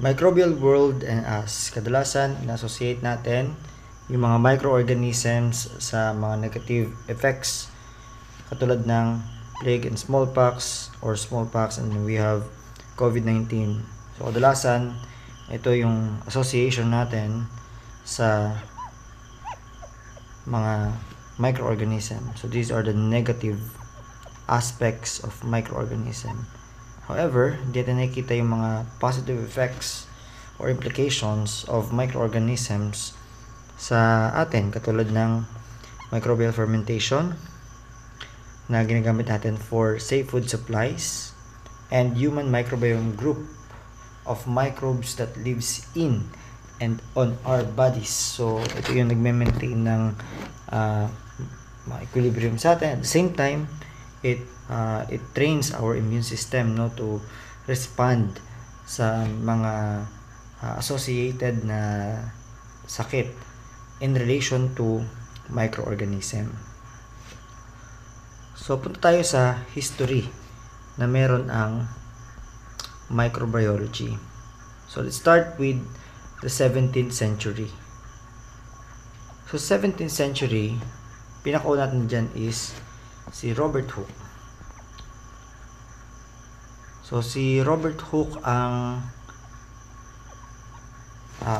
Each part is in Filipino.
Microbial world and us. Kadalasan, in-associate natin yung mga microorganisms sa mga negative effects katulad ng plague and smallpox or smallpox, and we have COVID-19. So kadalasan, ito yung association natin sa mga microorganism. So these are the negative aspects of microorganism. However, hindi natin nakikita yung mga positive effects or implications of microorganisms sa atin, katulad ng microbial fermentation na ginagamit natin for safe food supplies, and human microbiome group of microbes that lives in and on our bodies. So ito yung nagme-maintain ng equilibrium sa atin. At the same time, it trains our immune system, no, to respond sa mga associated na sakit in relation to microorganism. So punta tayo sa history na meron ang microbiology. So let's start with the 17th century. So 17th century, pinakauna natin dyan is si Robert Hooke. So si Robert Hooke ang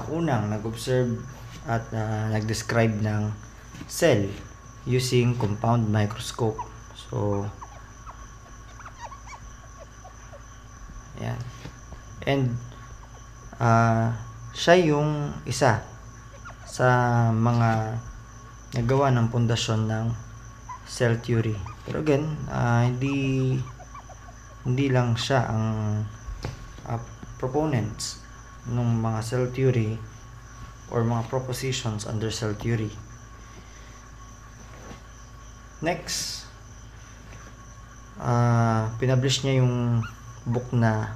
unang nag-observe at nag-describe ng cell using compound microscope. So ayan. And siya yung isa sa mga nagawa ng pundasyon ng cell theory. Pero again, hindi lang siya ang proponents ng mga cell theory or mga propositions under cell theory. Next, pinublish niya yung book na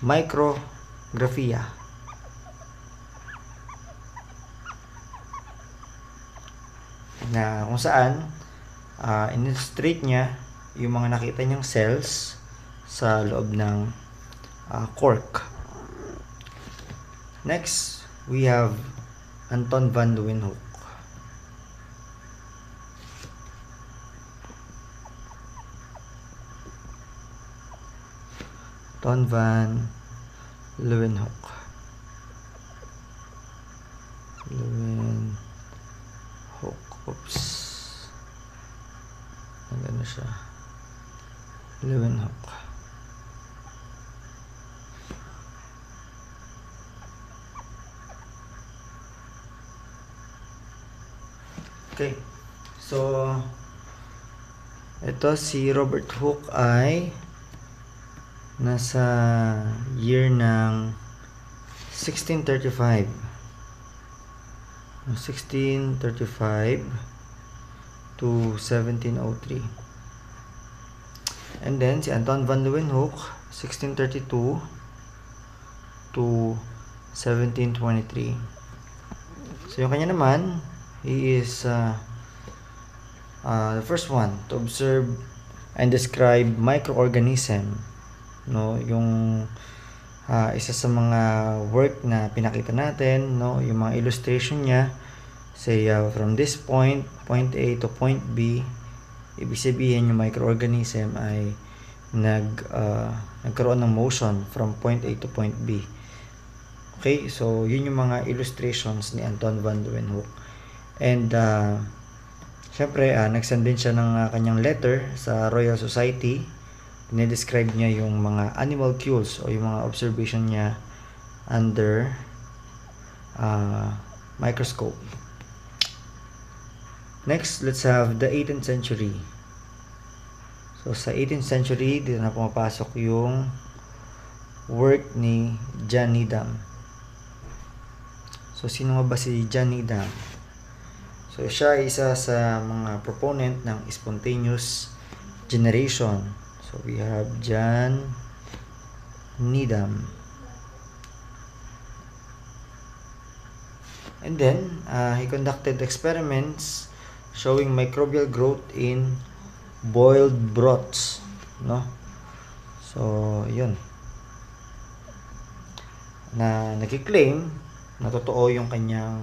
Micrographia. Na kung saan in-illustrate niya yung mga nakita niyang cells sa loob ng cork. Next, we have Anton van Leeuwenhoek. Anton van Leeuwenhoek. Oops. Ano siya? Leeuwenhoek. Okay. So ito si Robert Hooke ay nasa year ng 1635 to 1703. And then si Anton van Leeuwenhoek 1632 to 1723. So yung kanya naman, he is the first one to observe and describe microorganism, no, yung isa sa mga work na pinakita natin, no, yung mga illustration niya, say from this point A to point B, ibig sabihin yung microorganism ay nagkaroon ng motion from point A to point B. Okay, so yun yung mga illustrations ni Anton van Leeuwenhoek. And syempre, nagsend din siya ng kanyang letter sa Royal Society. Dinedescribe niya yung mga animal cues o yung mga observation niya under microscope. Next, let's have the 18th century. So sa 18th century, dito na pumapasok yung work ni John Needham. So sino nga ba si John Needham? So siya ay isa sa mga proponent ng spontaneous generation. So we have John Needham. And then he conducted experiments showing microbial growth in boiled broths, no? So yun. na nagki-claim na totoo yung kanyang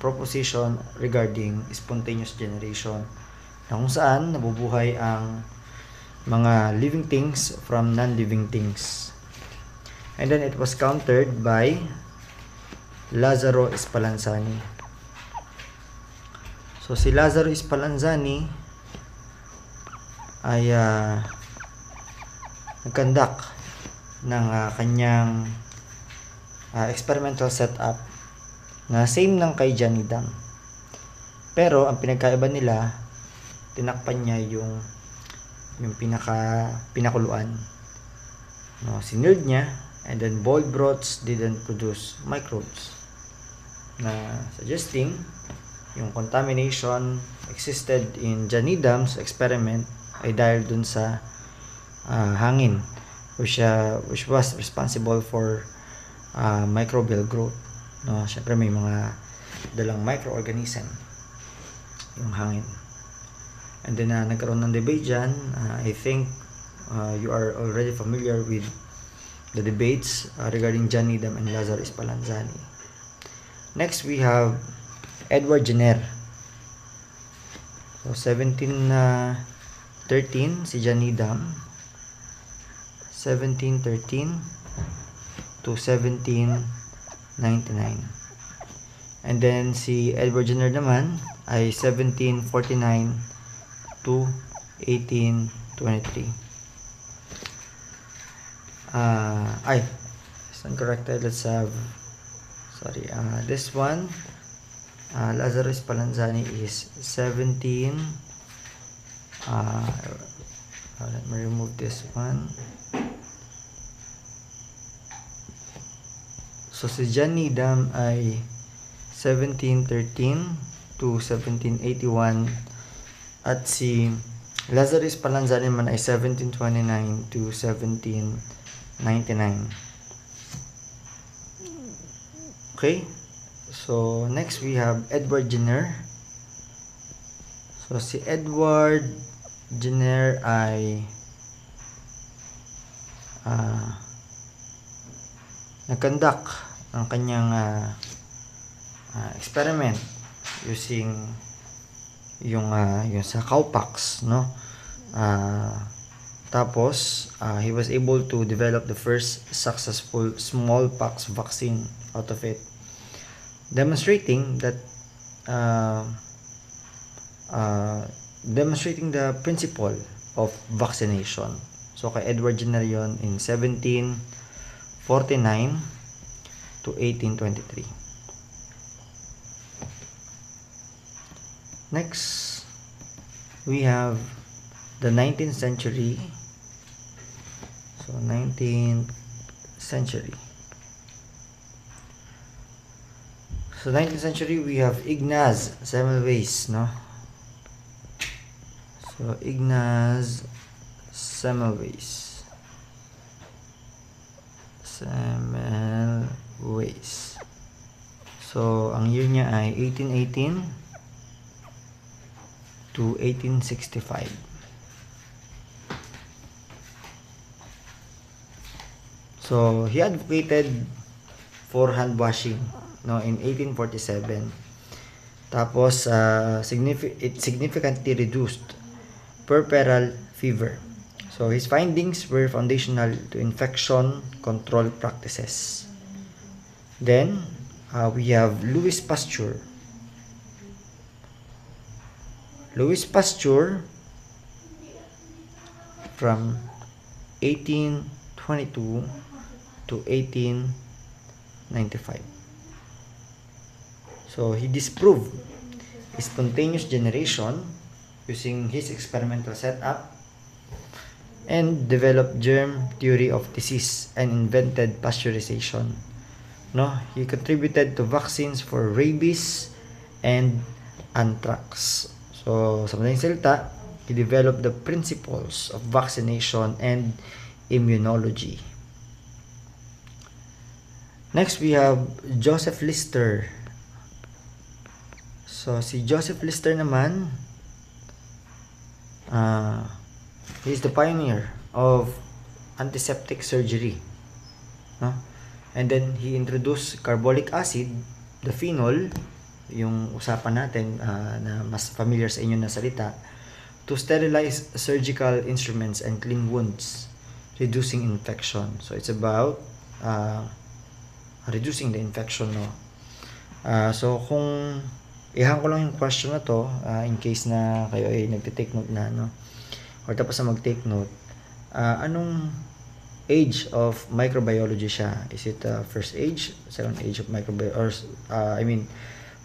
proposition regarding spontaneous generation, na kung saan nabubuhay ang mga living things from non-living things. And then it was countered by Lazzaro Spallanzani. So si Lazzaro Spallanzani ay nag-conduct ng kanyang experimental setup na same ng kay John Needham. Pero ang pinagkaiba nila, tinakpan niya yung pinakuluan. No, sinilled niya, and then boiled broths didn't produce microbes, na suggesting yung contamination existed in John Needham's experiment ay dahil dun sa hangin, which was responsible for microbial growth. No, syempre may mga dalang microorganism yung hangin. And then nagkaroon ng debate dyan. I think you are already familiar with the debates regarding John Needham and Lazzaro Spallanzani. Next we have Edward Jenner. So 1713 si John Needham, 1713 to 1799. And then si Edward Jenner naman ay 1749 to 1823. It's uncorrected. Let's have, sorry, this one, Lazzaro Spallanzani is 17, let me remove this one. So si John Needham ay 1713 to 1781, at si Lazzaro Spallanzani man ay 1729 to 1799. Okay, so next we have Edward Jenner. So si Edward Jenner ay nag-conduct ang kanyang experiment using yung sa cowpox, no? Tapos he was able to develop the first successful smallpox vaccine out of it, demonstrating that demonstrating the principle of vaccination. So kay Edward Jenner yun in 1749 to 1823. Next, we have the 19th century. So 19th century. So 19th century we have Ignaz Semmelweis, no? So Ignaz Semmelweis. So ang year niya ay 1818 to 1865. So he advocated for hand washing, no, in 1847. Tapos it significantly reduced puerperal fever. So his findings were foundational to infection control practices. Then we have Louis Pasteur. Louis Pasteur from 1822 to 1895. So he disproved spontaneous generation using his experimental setup, and developed germ theory of disease and invented pasteurization. No, he contributed to vaccines for rabies and anthrax. So sa madaling salita, he developed the principles of vaccination and immunology. Next we have Joseph Lister. So si Joseph Lister naman, he is the pioneer of antiseptic surgery, no? And then he introduced carbolic acid, the phenol, yung usapan natin na mas familiar sa inyo na salita, to sterilize surgical instruments and clean wounds, reducing infection. So it's about reducing the infection, no? So kung ihang ko lang yung question na to, in case na kayo ay nagte-take note na, no? Or tapos na mag-take note, anong age of microbiology siya? Is it first age, second age of microbiology, or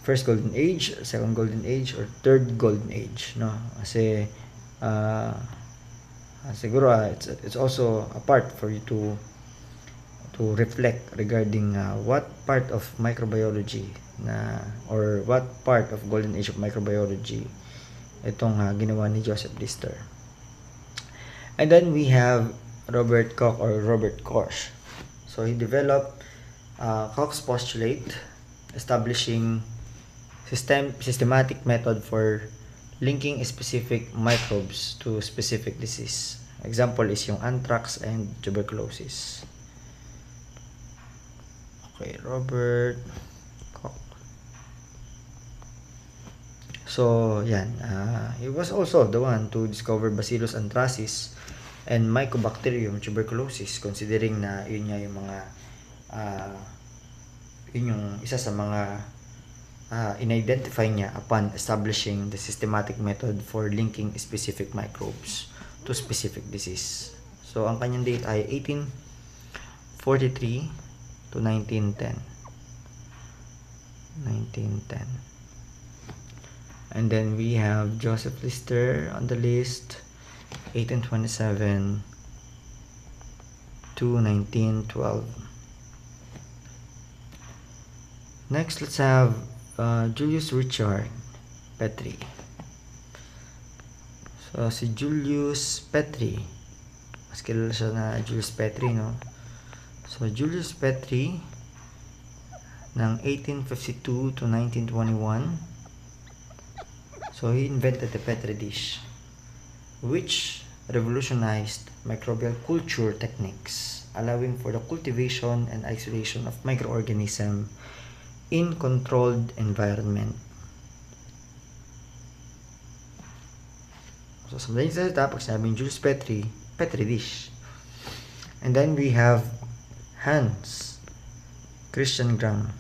first golden age, second golden age, or third golden age, no? Kasi siguro it's also a part for you to reflect regarding what part of microbiology na, or what part of golden age of microbiology itong ginawa ni Joseph Lister. And then we have Robert Koch or Robert Koch. So he developed Koch's postulate, establishing systematic method for linking specific microbes to specific disease. Example is yung anthrax and tuberculosis. Okay, Robert Koch. So yan, he was also the one to discover Bacillus anthracis and Mycobacterium tuberculosis, considering na yun nga yung mga yun yung isa sa mga in-identify niya upon establishing the systematic method for linking specific microbes to specific disease. So ang kanyang date ay 1843 to 1910. And then we have Joseph Lister on the list, 1827 to 1912. Next, let's have Julius Richard Petri. So si Julius Petri, mas kilala siya na Julius Petri, no? So Julius Petri ng 1852 to 1921. So he invented the Petri dish, which revolutionized microbial culture techniques, allowing for the cultivation and isolation of microorganisms in controlled environment. So sa madaling salita, pag sinabing Julius Petri, Petri dish. And then we have Hans Christian Gram.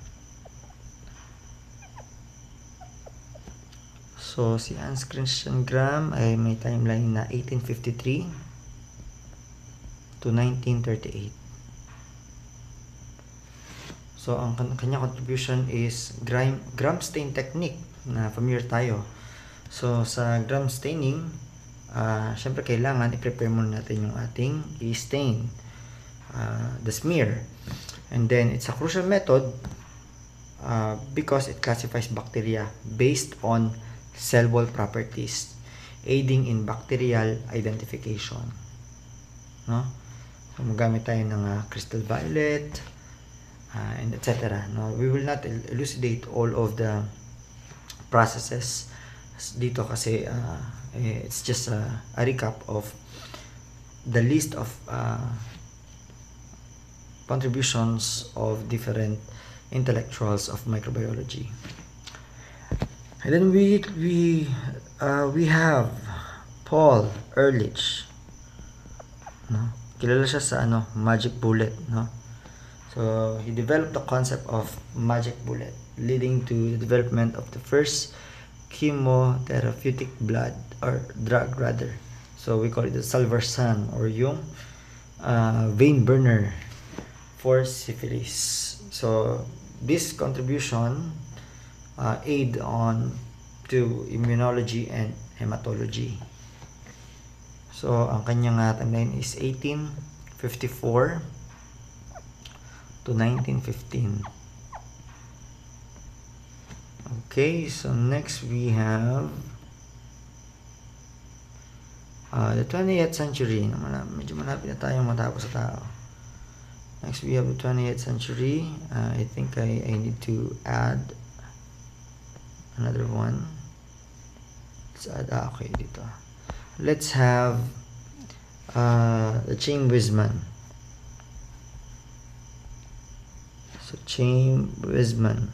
So si Hans Christian Gram ay may timeline na 1853 to 1938. So ang kanya contribution is gram stain technique na familiar tayo. So sa gram staining, syempre kailangan i-prepare muna natin yung ating i-stain, the smear. And then it's a crucial method because it classifies bacteria based on cell wall properties, aiding in bacterial identification. No? So magamit tayo ng crystal violet, and etc. No, we will not elucidate all of the processes dito kasi it's just a recap of the list of contributions of different intellectuals of microbiology. And then we have Paul Ehrlich, no? Kilala siya sa magic bullet, no? So he developed the concept of magic bullet, leading to the development of the first chemotherapeutic blood or drug rather. So we call it the Salvarsan, or yung vein burner for syphilis. So this contribution aid on to immunology and hematology. So ang kanyang timeline is 1854 to 1915. Okay, so next we have the 20th century. Medyo malapit na tayong matapos sa tao. Next we have the 20th century. I think I need to add another one. Let's add, okay, dito. Let's have the Chaim Weizmann. So, Chaim Weizmann.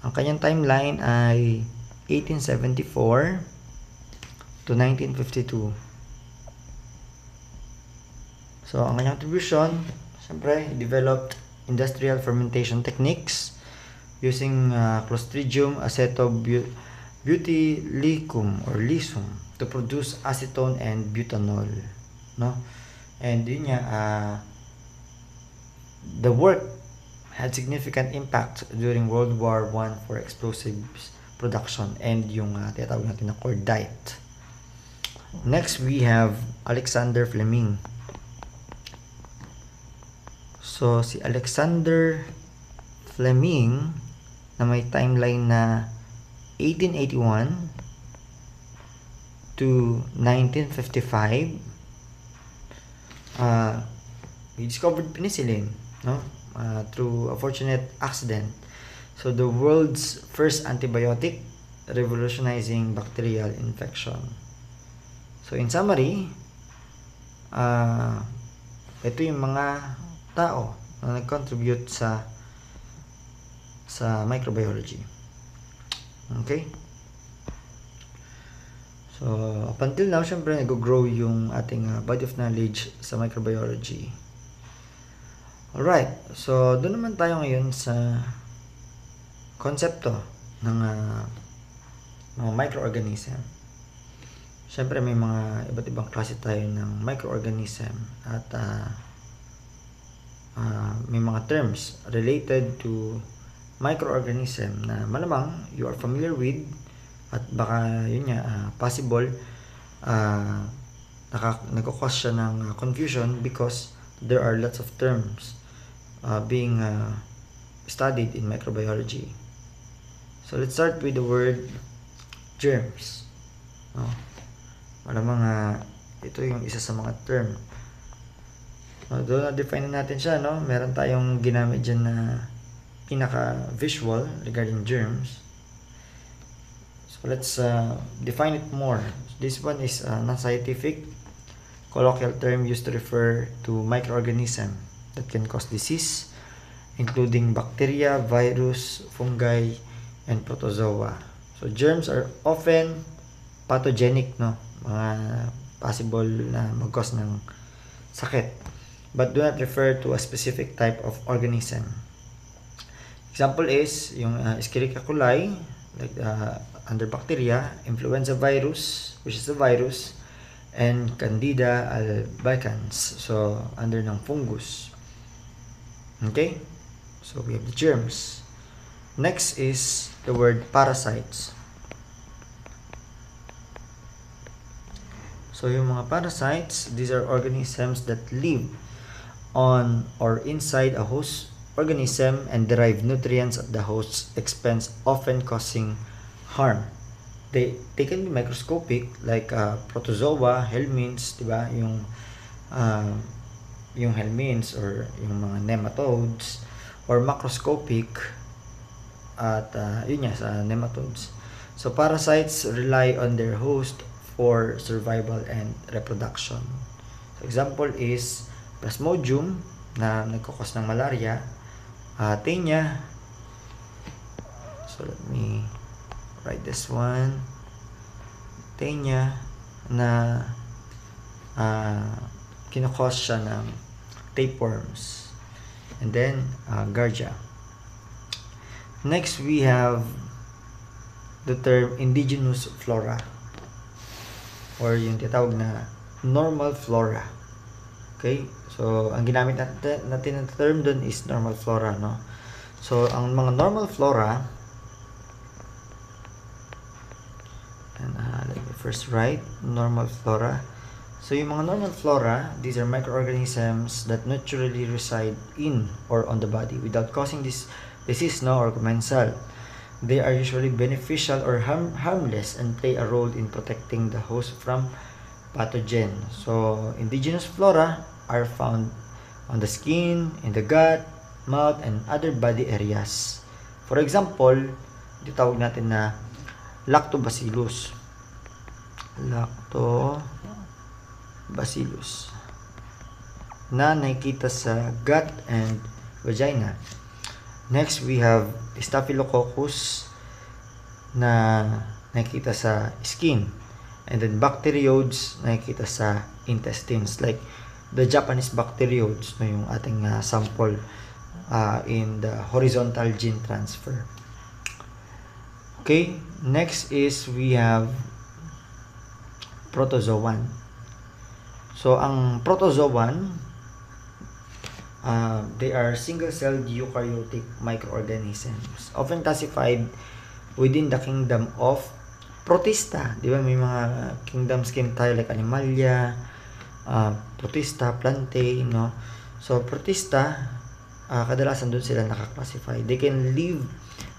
Ang kanyang timeline ay 1874 to 1952. So, ang kanyang contribution, siyempre, he developed industrial fermentation techniques using Clostridium acetobutylicum or lysum to produce acetone and butanol, no? And yun nga, the work had significant impact during World War I for explosives production and yung tinatawag natin na cordite. Next, we have Alexander Fleming. So, si Alexander Fleming na may timeline na 1881 to 1955, he discovered penicillin, no? Through a fortunate accident. So, the world's first antibiotic revolutionizing bacterial infection. So, in summary, ito yung mga tao na nag-contribute sa microbiology. Okay? So, up until now, syempre, nag-grow yung ating body of knowledge sa microbiology. Alright. So, doon naman tayo ngayon sa konsepto ng mga microorganism. Syempre, may mga iba't ibang klase tayo ng microorganism at may mga terms related to microorganism na malamang you are familiar with at baka yun nga possible nagkakos siya ng confusion because there are lots of terms being studied in microbiology. So let's start with the word germs. Malamang ito yung isa sa mga term. Doon na-define natin siya, no? Meron tayong ginamit dyan na pinaka-visual regarding germs. So, let's define it more. This one is a non-scientific colloquial term used to refer to microorganism that can cause disease, including bacteria, virus, fungi, and protozoa. So, germs are often pathogenic, no? Mga possible na mag-cause ng sakit, but do not refer to a specific type of organism. Example is yung Escherichia coli, like under bacteria, influenza virus, which is a virus, and Candida albicans, so under ng fungus. Okay? So we have the germs. Next is the word parasites. So yung mga parasites, these are organisms that live on or inside a host organism and derive nutrients at the host's expense, often causing harm. They can be microscopic, like protozoa, helminths, diba? Yung helminths or yung mga nematodes, or macroscopic at yun nga sa nematodes. So parasites rely on their host for survival and reproduction. So example is Plasmodium na nagkakos ng malaria, Taenia. So let me write this one. Taenia na kinakos siya ng tapeworms. And then Giardia. Next we have the term indigenous flora, or yung tinatawag na normal flora. Okay? So, ang ginamit natin na term dun is normal flora, no? So, ang mga normal flora, and let me first write normal flora. So, yung mga normal flora, these are microorganisms that naturally reside in or on the body without causing this disease, no, or commensal. They are usually beneficial or harmless and play a role in protecting the host from pathogen. So, indigenous flora are found on the skin, in the gut, mouth, and other body areas. For example, tawag natin na lactobacillus. Lactobacillus. na nakikita sa gut and vagina. Next, we have Staphylococcus na nakikita sa skin. And then bacterioids na nakikita sa intestines. Like the Japanese bacterioids, no, yung ating sample in the horizontal gene transfer. Okay, next is we have protozoan. So, ang protozoan, they are single-celled eukaryotic microorganisms, often classified within the kingdom of Protista. Di ba? May mga kingdoms tayo like Animalia, Protista, Plantae, no? So, Protista, kadalasan doon sila nakaklasify. They can live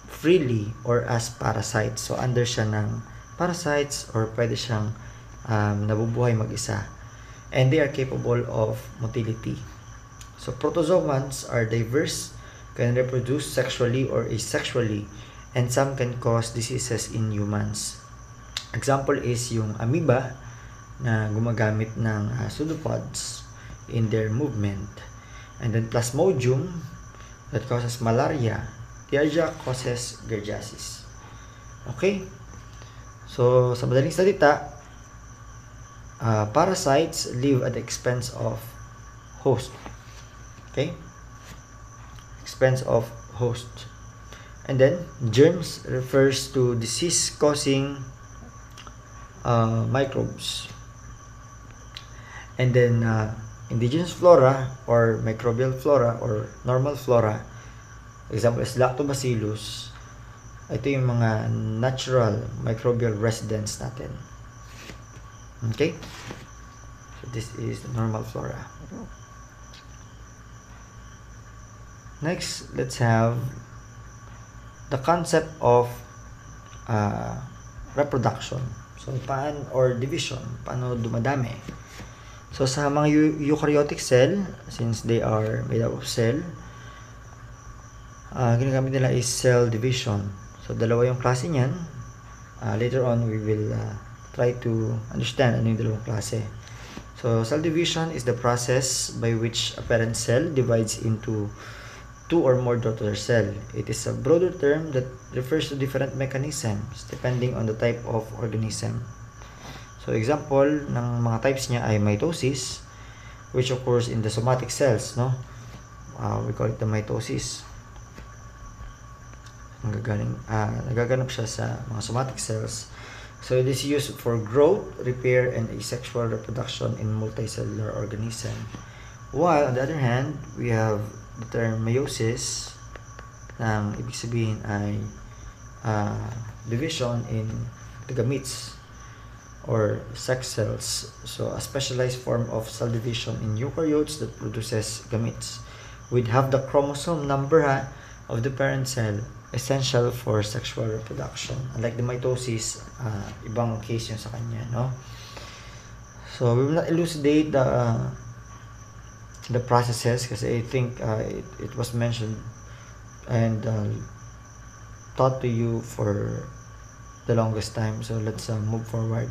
freely or as parasites. So, under siya ng parasites or pwede siyang nabubuhay mag-isa. And they are capable of motility. So, protozoans are diverse, can reproduce sexually or asexually, and some can cause diseases in humans. Example is yung amoeba na gumagamit ng pseudopods in their movement. And then Plasmodium that causes malaria. Giardia causes giardiasis. Okay? So, sa madaling salita, parasites live at the expense of host. Okay? Expense of host. And then, germs refers to disease-causing microbes. And then, indigenous flora or microbial flora or normal flora, example is Lactobacillus. Ito yung mga natural microbial residents natin. Okay? So, this is the normal flora. Next, let's have the concept of reproduction. So, or division. Paano dumadami? So, sa mga eukaryotic cell, since they are made up of cell, ginagamit nila is cell division. So, dalawa yung klase niyan. Later on, we will try to understand ano yung dalawang klase. So, cell division is the process by which a parent cell divides into two or more daughter cell. It is a broader term that refers to different mechanisms depending on the type of organism. So, example ng mga types niya ay mitosis, which occurs in the somatic cells, no? We call it the mitosis. Nagaganap siya sa mga somatic cells. So, it is used for growth, repair, and asexual reproduction in multicellular organism. While, on the other hand, we have the term meiosis, na ibig sabihin ay division in the gametes or sex cells. So, a specialized form of cell division in eukaryotes that produces gametes with half the chromosome number of the parent cell, essential for sexual reproduction. Unlike the mitosis, ibang case yun sa kanya, no? So, we will not elucidate the processes kasi I think it was mentioned and taught to you for the longest time. So, let's move forward.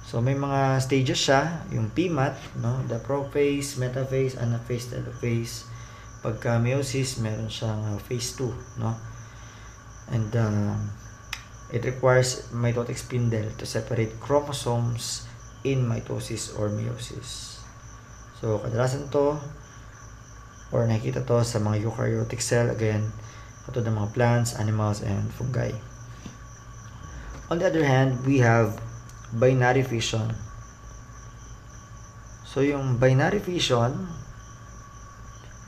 So, may mga stages siya, yung PMAT, no? The prophase, metaphase, anaphase, telophase. Pagka meiosis, meron siyang phase 2, no? And it requires mitotic spindle to separate chromosomes in mitosis or meiosis. So, kadalasan to or nakikita to sa mga eukaryotic cell, again, katulad ng mga plants, animals, and fungi. On the other hand, we have binary fission. So, yung binary fission,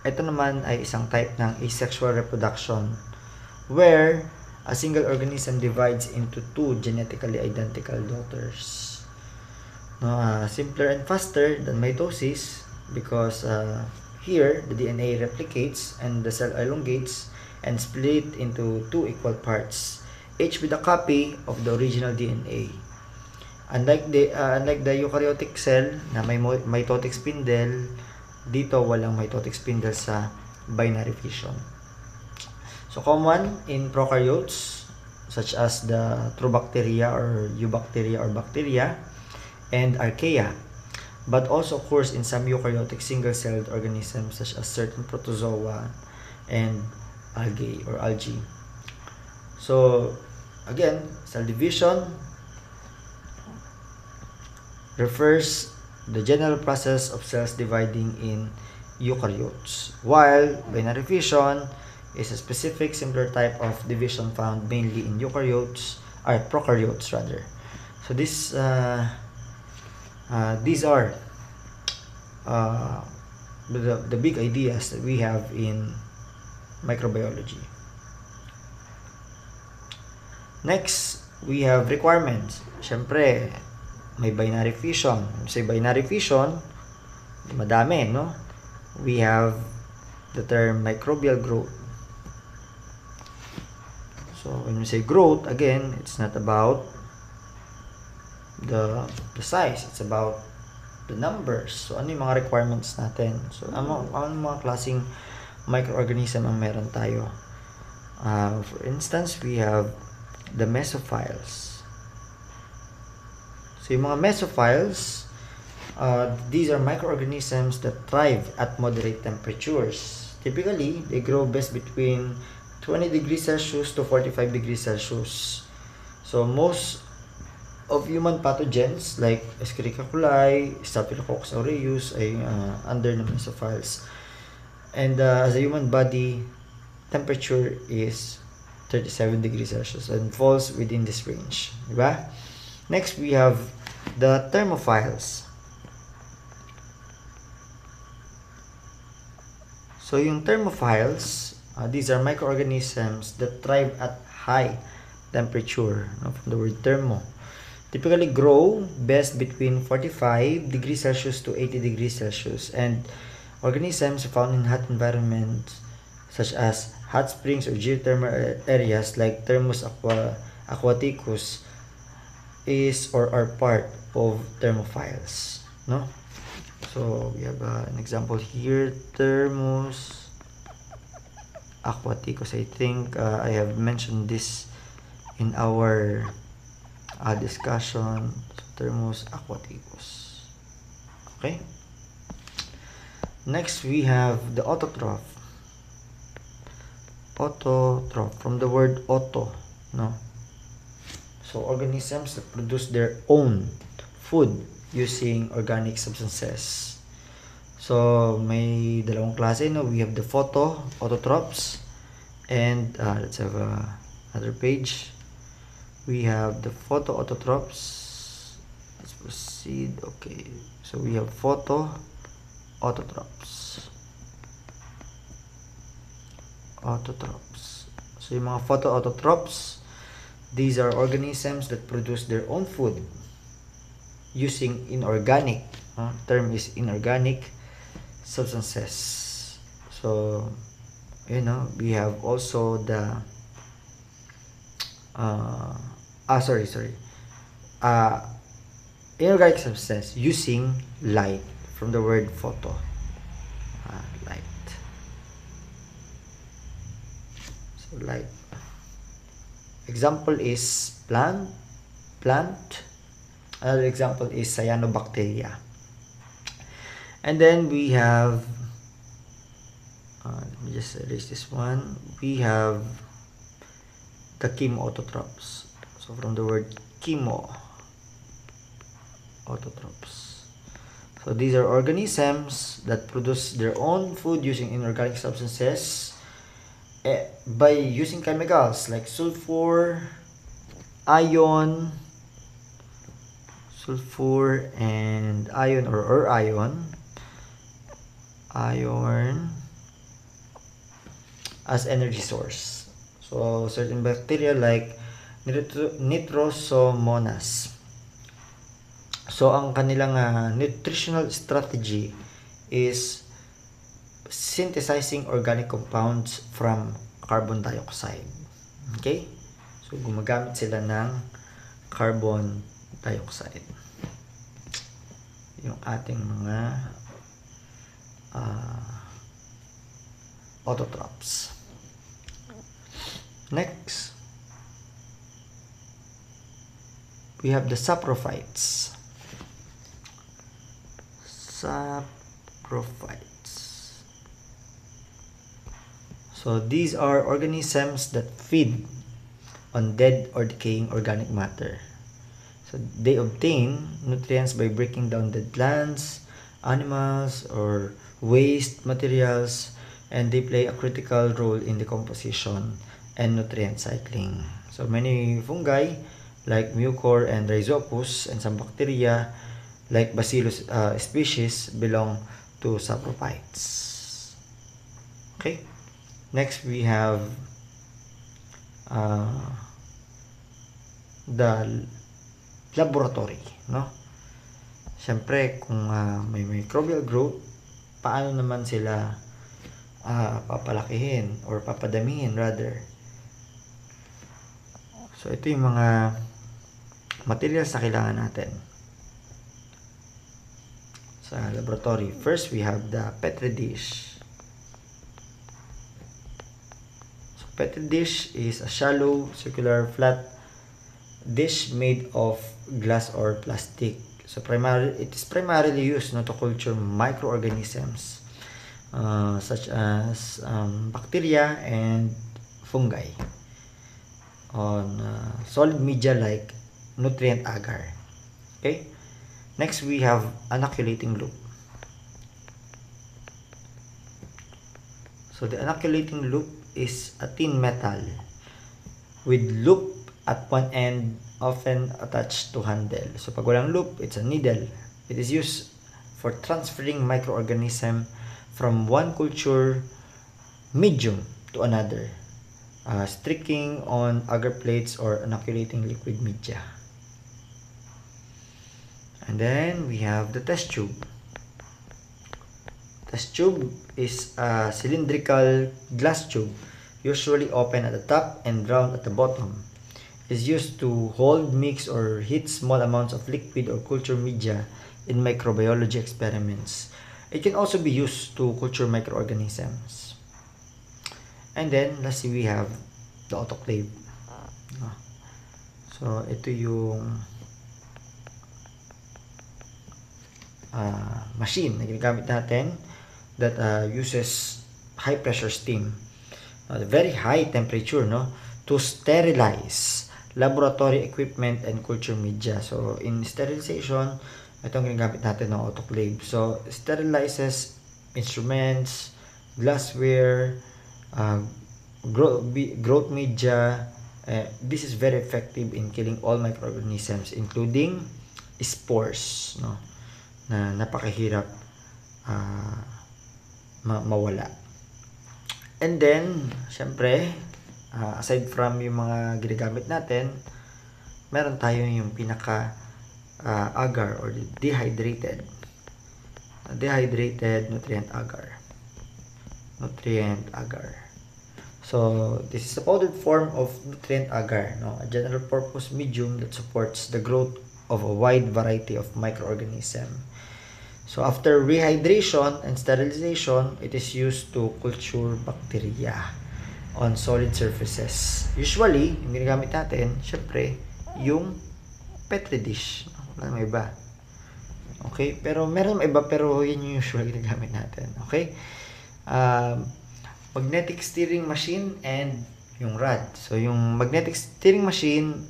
ito naman ay isang type ng asexual reproduction where a single organism divides into two genetically identical daughters. No, simpler and faster than mitosis because here the DNA replicates and the cell elongates and split into two equal parts, each with a copy of the original DNA. Unlike the eukaryotic cell na may mitotic spindle, dito walang mitotic spindle sa binary fission. So, common in prokaryotes such as the Trubacteria or Eubacteria or bacteria and Archaea. but also occurs in some eukaryotic single-celled organisms such as certain protozoa and algae. So again, cell division refers the general process of cells dividing in eukaryotes, while binary fission is a specific simpler type of division found mainly in prokaryotes rather. So these are the big ideas that we have in microbiology. Next, we have requirements. Syempre, may binary fission. Say binary fission, madami, no? We have the term microbial growth. So when we say growth, again, it's not about the size, it's about the numbers. So ano yung mga requirements natin? So ano mga klaseng microorganism ang meron tayo? For instance, we have the mesophiles. So yung mga mesophiles, these are microorganisms that thrive at moderate temperatures. Typically, they grow best between 20 degrees Celsius to 45 degrees Celsius. So most of human pathogens like Escherichia coli, Staphylococcus aureus ay under the mesophiles. And as a human body, temperature is 37 degrees Celsius and falls within this range. Diba? Next, we have the thermophiles. So yung thermophiles, these are microorganisms that thrive at high temperature, from the word thermo. Typically grow best between 45 degrees Celsius to 80 degrees Celsius, and organisms found in hot environments such as hot springs or geothermal areas like Thermus aquaticus is or are part of thermophiles, no? So we have an example here, Thermus aquaticus. I think I have mentioned this in our discussion. Thermus aquaticus. Okay. Next, we have the autotroph. Autotroph, from the word auto, no? So organisms that produce their own food using organic substances. So may dalawang klase, no? We have the autotrophs, and let's have another page. We have the autotrophs. Let's proceed. Okay, so we have autotrophs. So yung mga autotrophs, these are organisms that produce their own food using inorganic, term is inorganic substances. So we have also the inorganic substance using light, from the word photo, light. So light. Example is plant. Another example is cyanobacteria. And then we have let me just erase this one. We have the chemoautotrophs. So from the word chemo, autotrophs. So these are organisms that produce their own food using inorganic substances by using chemicals like sulfur and iron, or iron as energy source. So certain bacteria like Nitrosomonas. So ang kanilang nutritional strategy is synthesizing organic compounds from carbon dioxide. Okay? So gumagamit sila ng carbon dioxide. Yung ating mga autotrophs. Next, we have the saprophytes. saprophytes. So these are organisms that feed on dead or decaying organic matter. So they obtain nutrients by breaking down dead plants, animals, or waste materials, and they play a critical role in decomposition and nutrient cycling. So many fungi like Mucor and Rhizopus and some bacteria like Bacillus species belong to saprophytes. Okay, next we have the laboratory, no? Siyempre, kung may microbial growth, paano naman sila papalakihin or papadamihin rather? So, ito yung mga materials na kailangan natin sa laboratory. First, we have the Petri dish. So, Petri dish is a shallow, circular, flat dish made of glass or plastic. So it is primarily used to culture microorganisms such as bacteria and fungi on solid media like nutrient agar. Okay, next we have inoculating loop. So the inoculating loop is a thin metal with loop at one end, often attached to handle. So pag walang loop, it's a needle. It is used for transferring microorganism from one culture medium to another, sticking on agar plates or inoculating liquid media. And then we have the test tube. Test tube is a cylindrical glass tube, usually open at the top and round at the bottom. Is used to hold, mix, or heat small amounts of liquid or culture media in microbiology experiments. It can also be used to culture microorganisms. And then, lastly, we have the autoclave. So, ito yung machine na ginagamit natin that uses high pressure steam, very high temperature, no, to sterilize laboratory equipment and culture media. So in sterilization, itong ginagamit natin ng autoclave. So sterilizes instruments, glassware, growth media. This is very effective in killing all microorganisms including spores, no, na napakahirap mawala. And then syempre, aside from yung mga ginagamit natin, meron tayo yung pinaka agar or dehydrated nutrient agar. So this is a powdered form of nutrient agar, no, a general purpose medium that supports the growth of a wide variety of microorganisms. So after rehydration and sterilization, it is used to culture bacteria on solid surfaces. Usually, yung ginagamit natin, syempre, yung Petri dish. Wala may iba. Okay? Pero meron iba, pero yun yung usual ginagamit natin. Okay? Magnetic steering machine and yung rod. So, yung magnetic steering machine,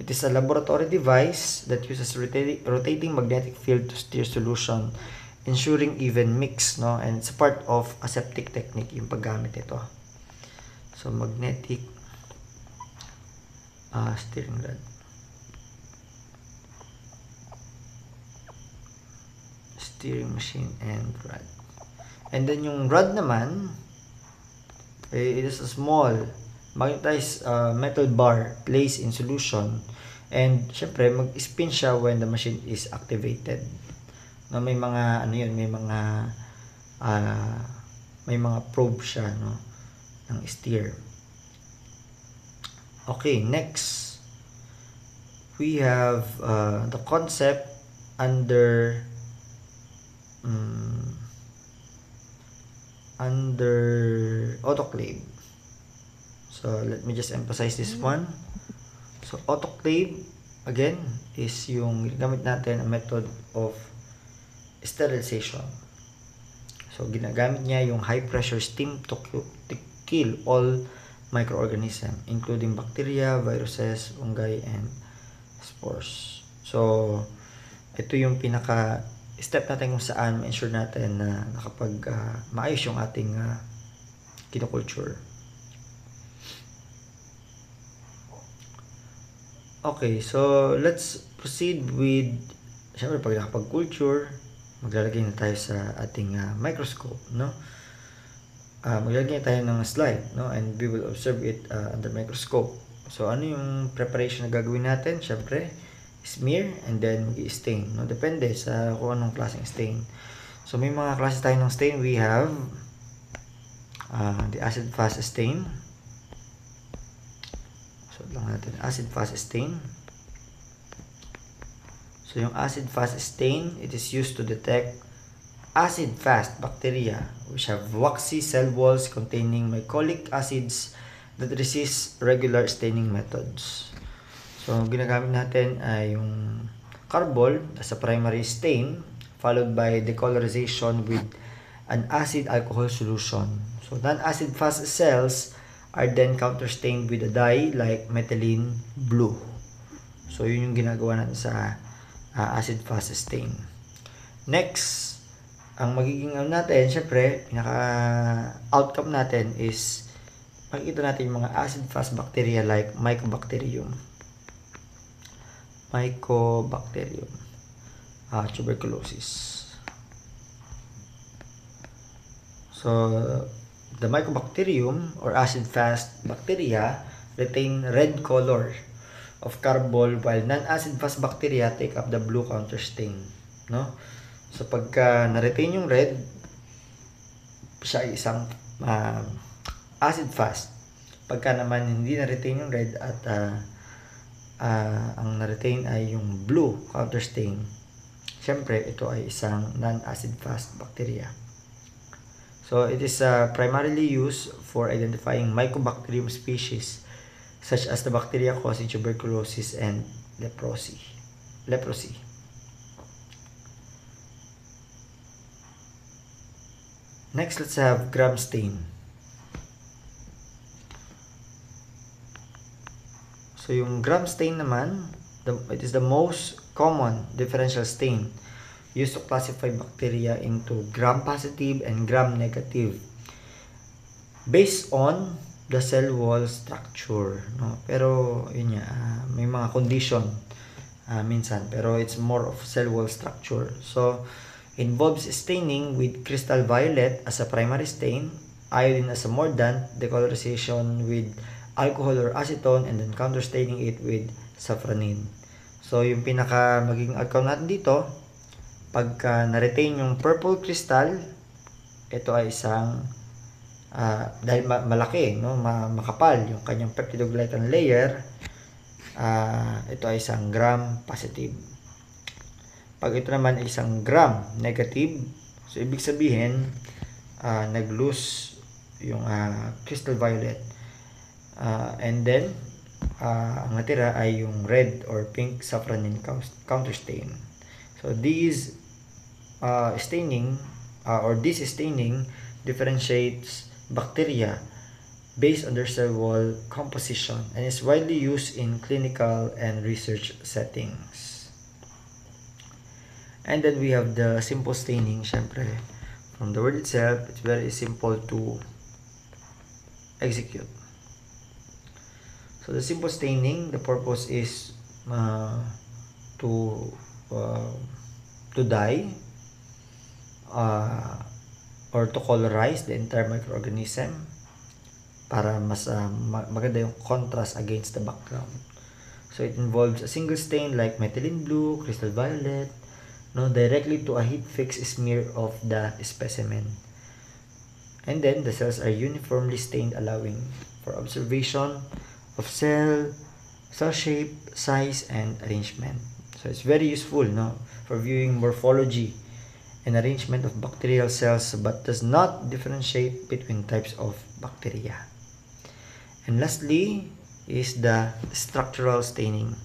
it is a laboratory device that uses rotating magnetic field to steer solution, ensuring even mix, no? And it's a part of aseptic technique yung paggamit ito. So magnetic steering rod. Steering machine and rod. And then yung rod naman, it is a small magnetized metal bar placed in solution, and syempre mag-spin siya when the machine is activated. No, may mga may mga probe siya, no, ng steer. Okay, next we have the concept under autoclave. So let me just emphasize this one. So autoclave again is yung ginagamit natin a method of sterilization. So, ginagamit niya yung high pressure steam to kill all microorganism, including bacteria, viruses, fungi, and spores. So, ito yung pinaka step natin kung saan ma-ensure natin na nakapag maayos yung ating kinoculture. Okay, so let's proceed with, syempre pag nakapag-culture, maglalagay na tayo sa ating microscope, no? Maglalagay tayo ng slide, no? And we will observe it under microscope. So, ano yung preparation na gagawin natin? Syempre, smear and then mag-stain, no? Depende sa kung anong klaseng stain. So, may mga klase tayo ng stain. We have the acid-fast stain. So, lang natin acid-fast stain. So, yung acid-fast stain, it is used to detect acid-fast bacteria which have waxy cell walls containing mycolic acids that resist regular staining methods. So, ginagamit natin ay yung carbol as a primary stain followed by decolorization with an acid alcohol solution. So, non-acid fast cells are then counterstained with a dye like methylene blue. So, yun yung ginagawa natin sa acid fast stain. Next, ang magiging natin, syempre, pinaka-outcome natin is makikita natin yung mga acid-fast bacteria like Mycobacterium, tuberculosis. So, the Mycobacterium or acid-fast bacteria retain red color of carbol while non-acid-fast bacteria take up the blue counterstain, no? So, pagka na-retain yung red, siya ay isang acid-fast. Pagka naman hindi na-retain yung red at ang na-retain ay yung blue counterstain, syempre, ito ay isang non-acid-fast bacteria. So, it is primarily used for identifying Mycobacterium species such as the bacteria causing tuberculosis and leprosy. Next, let's have gram stain. So, yung gram stain naman, it is the most common differential stain used to classify bacteria into gram-positive and gram-negative based on the cell wall structure, no? Pero, yun nga, may mga condition minsan, pero it's more of cell wall structure. So, involves staining with crystal violet as a primary stain, iodine as a mordant, decolorization with alcohol or acetone, and then counterstaining it with safranin. So, yung pinaka magiging outcome natin dito, pagka na-retain yung purple crystal, ito ay isang dahil malaki, no, makapal yung kanyang peptidoglycan layer, ito ay isang gram positive. Pag ito naman ay isang gram negative, so ibig sabihin nag-lose yung crystal violet, and then ang natira ay yung red or pink safranin counterstain. So these staining this staining differentiates bacteria based on their cell wall composition and is widely used in clinical and research settings. And then we have the simple staining. Syempre, from the word itself, it's very simple to execute. So the simple staining, the purpose is to dye or to colorize the entire microorganism para mas maganda yung contrast against the background. So it involves a single stain like methylene blue, crystal violet, no, directly to a heat fixed smear of the specimen. And then the cells are uniformly stained, allowing for observation of cell shape, size, and arrangement. So it's very useful, no, for viewing morphology and arrangement of bacterial cells, but does not differentiate between types of bacteria. And lastly is the structural staining.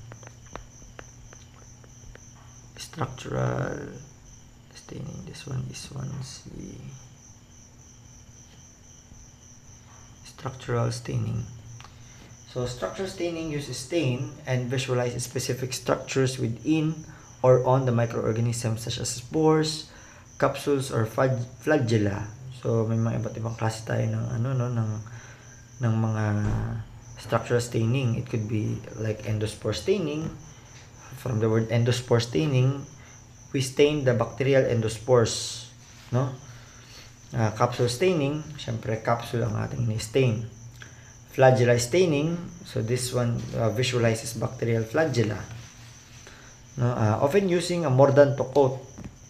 staining. This one is 1C. Structural staining. So structural staining uses stain and visualize specific structures within or on the microorganisms such as spores, capsules, or flagella. So may mga iba't ibang klase tayo ng ng mga structural staining. It could be like endospore staining. From the word endospore staining, we stain the bacterial endospores, no? Capsule staining, syempre capsule ang ating ni-stain. Flagella staining, so this one visualizes bacterial flagella, no? Often using a mordant to coat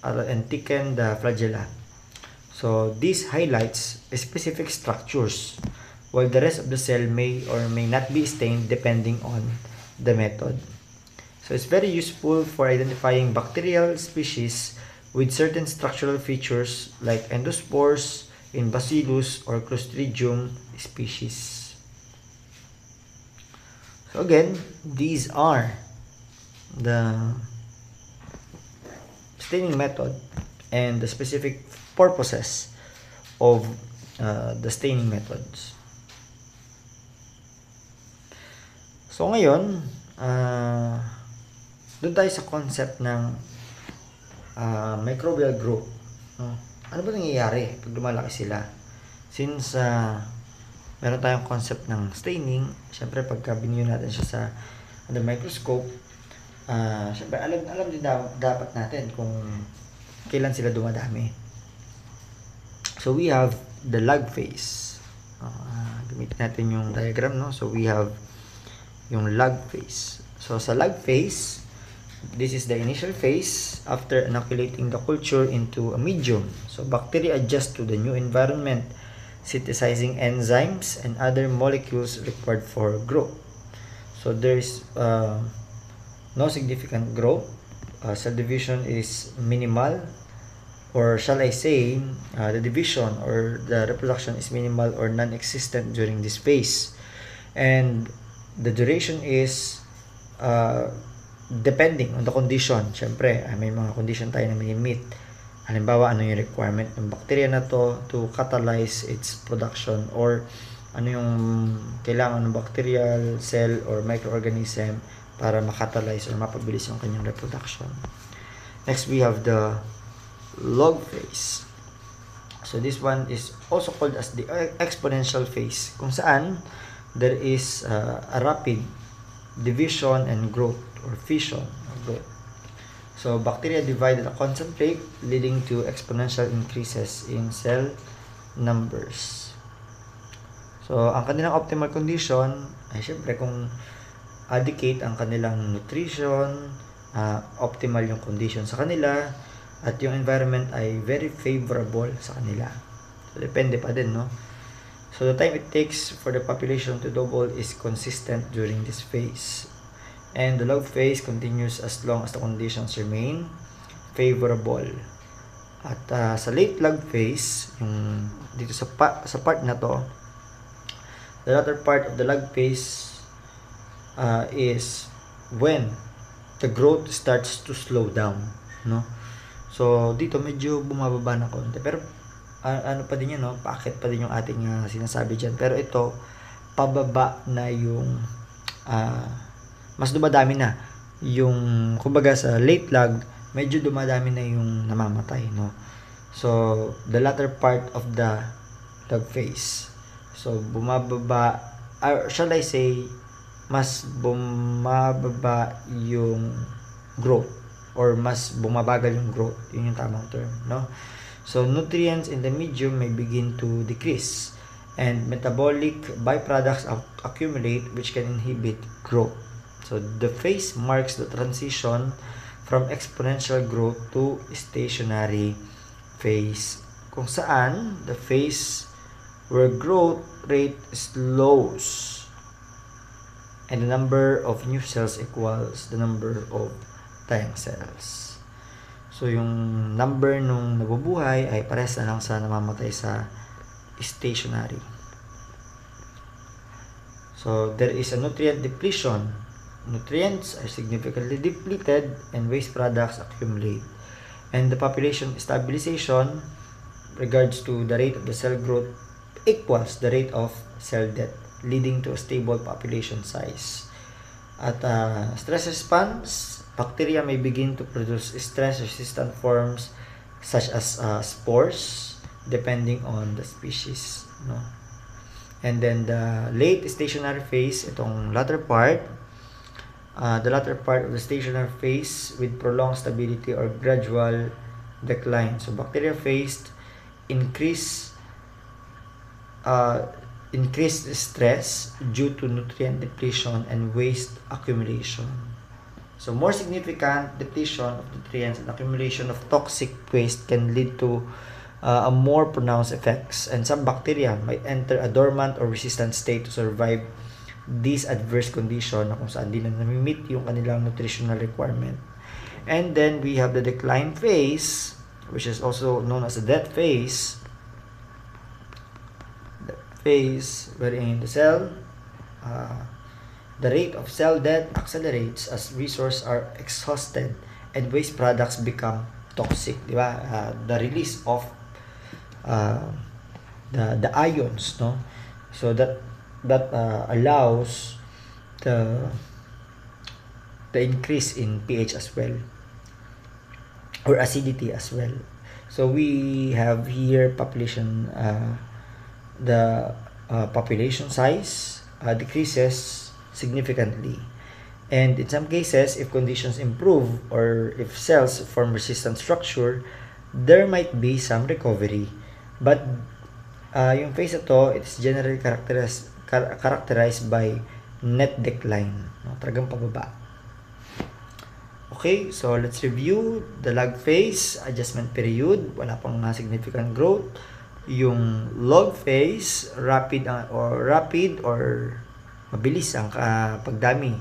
and thicken the flagella. So this highlights specific structures, while the rest of the cell may or may not be stained depending on the method. So it's very useful for identifying bacterial species with certain structural features like endospores in Bacillus or Clostridium species. So again, these are the staining method and the specific purposes of the staining methods. So ngayon, doon tayo sa concept ng microbial growth. Ano ba nangyayari pag lumalaki sila? Since meron tayong concept ng staining, syempre pagka biniyo natin siya sa under microscope, syempre alam din dapat natin kung kailan sila dumadami. So we have the lag phase. Gamitin natin yung diagram, no? So we have yung lag phase. So sa lag phase, this is the initial phase after inoculating the culture into a medium. So bacteria adjust to the new environment, synthesizing enzymes and other molecules required for growth. So there is no significant growth. Cell division is minimal, or shall I say, the division or the reproduction is minimal or non-existent during this phase. And the duration is depending on the condition. Syempre, may mga condition tayo na may-meet. Halimbawa, ano yung requirement ng bacteria na to catalyze its production, or ano yung kailangan ng bacterial cell or microorganism para makatalyze or mapabilis yung kanyang reproduction. Next, we have the log phase. So this one is also called as the exponential phase, kung saan there is a rapid division and growth, or fission or growth. So bacteria divide at a constant rate, leading to exponential increases in cell numbers. So ang kanilang optimal condition ay syempre kung adequate ang kanilang nutrition, optimal yung condition sa kanila, at yung environment ay very favorable sa kanila. So depende pa din, no? So the time it takes for the population to double is consistent during this phase. And the log phase continues as long as the conditions remain favorable. At sa late log phase, yung dito sa part na to, the latter part of the log phase is when the growth starts to slow down, no? So dito medyo bumababa na konti, pero ano pa din yan, no? Paakit pa din yung ating sinasabi dyan. Pero ito, pababa na yung mas dumadami na yung, kumbaga sa late log, medyo dumadami na yung namamatay, no? So the latter part of the log phase, so bumababa, or shall I say, mas bumababa yung growth, or mas bumabagal yung growth, yun yung tamang term, no? So nutrients in the medium may begin to decrease, and metabolic byproducts accumulate which can inhibit growth. So the phase marks the transition from exponential growth to stationary phase, kung saan the phase where growth rate slows and the number of new cells equals the number of dying cells. So yung number nung nabubuhay ay pares na lang sa namamatay sa stationary. So there is a nutrient depletion. Nutrients are significantly depleted and waste products accumulate. And the population stabilization regards to the rate of the cell growth equals the rate of cell death, leading to a stable population size. At stress response, bacteria may begin to produce stress-resistant forms such as spores, depending on the species, no? And then the late stationary phase, itong latter part, the latter part of the stationary phase with prolonged stability or gradual decline. So bacteria faced increased stress due to nutrient depletion and waste accumulation. So more significant depletion of nutrients and accumulation of toxic waste can lead to a more pronounced effects, and some bacteria might enter a dormant or resistant state to survive these adverse condition na kung saan di na nami-meet yung kanilang nutritional requirement. And then we have the decline phase, which is also known as the death phase. The phase wherein the cell, the rate of cell death accelerates as resources are exhausted and waste products become toxic, di ba? The release of the ions, no? So that allows the increase in pH as well, or acidity as well. So we have here population, the population size decreases significantly, and in some cases, if conditions improve or if cells form resistant structure, there might be some recovery. But yung phase na to, it's generally characterized by net decline, no? Talagang pababa. Okay, so let's review the log phase, adjustment period, wala pang significant growth. Yung log phase, rapid or mabilis ang pagdami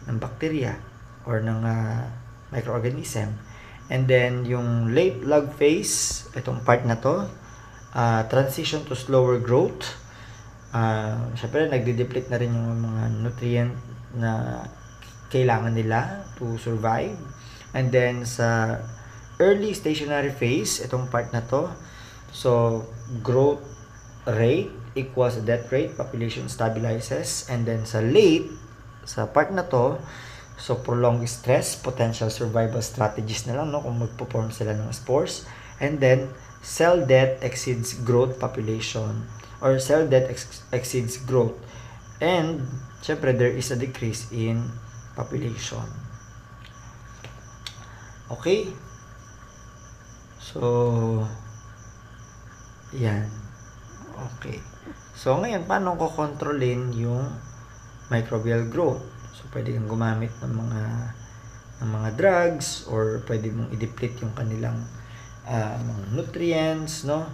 ng bacteria or ng microorganism. And then yung late log phase, itong part na to, transition to slower growth. Syempre nagde-deplete na rin yung mga nutrient na kailangan nila to survive. And then sa early stationary phase, itong part na to, so growth rate equals death rate, population stabilizes. And then sa late, sa part na to, so prolonged stress, potential survival strategies na lang, no, kung magpo-form sila ng spores. And then cell death exceeds growth population, or cell death exceeds growth, and syempre there is a decrease in population. Okay, so yan. Okay, so ngayon paano ko kontrolin yung microbial growth? So pwede kang gumamit ng mga drugs, or pwede mong i-deplete yung kanilang mga nutrients, no?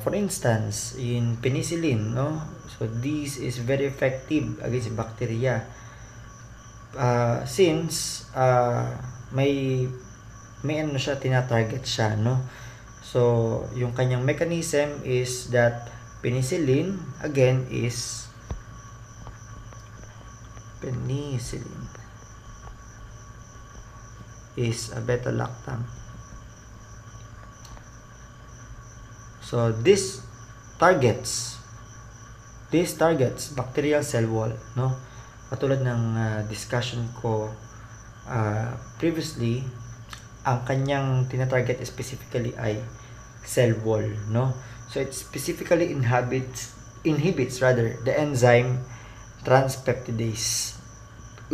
For instance, in penicillin, no? So this is very effective against bacteria, since may ano siya, tina-target siya, no? So yung kanyang mechanism is that penicillin again is a beta-lactam. So this targets bacterial cell wall, no? Katulad ng discussion ko previously, ang kanyang tina-target specifically ay cell wall, no? So it specifically inhibits the enzyme transpeptidase,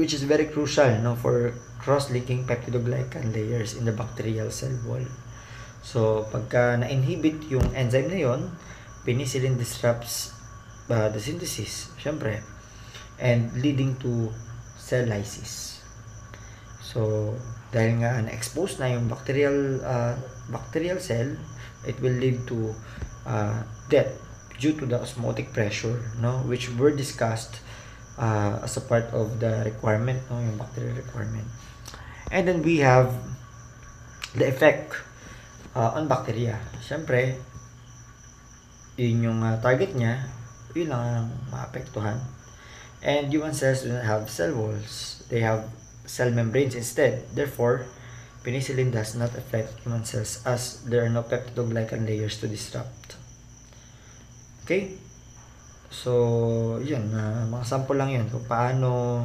which is very crucial, no, for cross-linking peptidoglycan layers in the bacterial cell wall. So pagka na-inhibit yung enzyme na yon, penicillin disrupts the synthesis, syempre, and leading to cell lysis. So dahil nga na-expose na yung bacterial cell, it will lead to death due to the osmotic pressure, no, which were discussed as a part of the requirement, no, yung bacterial requirement. And then we have the effect on bacteria. Siyempre, yun yung target niya, yun lang ang maapektuhan. And human cells do not have cell walls, they have cell membranes instead. Therefore, penicillin does not affect human cells as there are no peptidoglycan layers to disrupt. Okay? So, yun, mga sample lang yun kung paano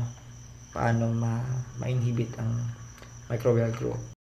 ma-inhibit ang microbial growth.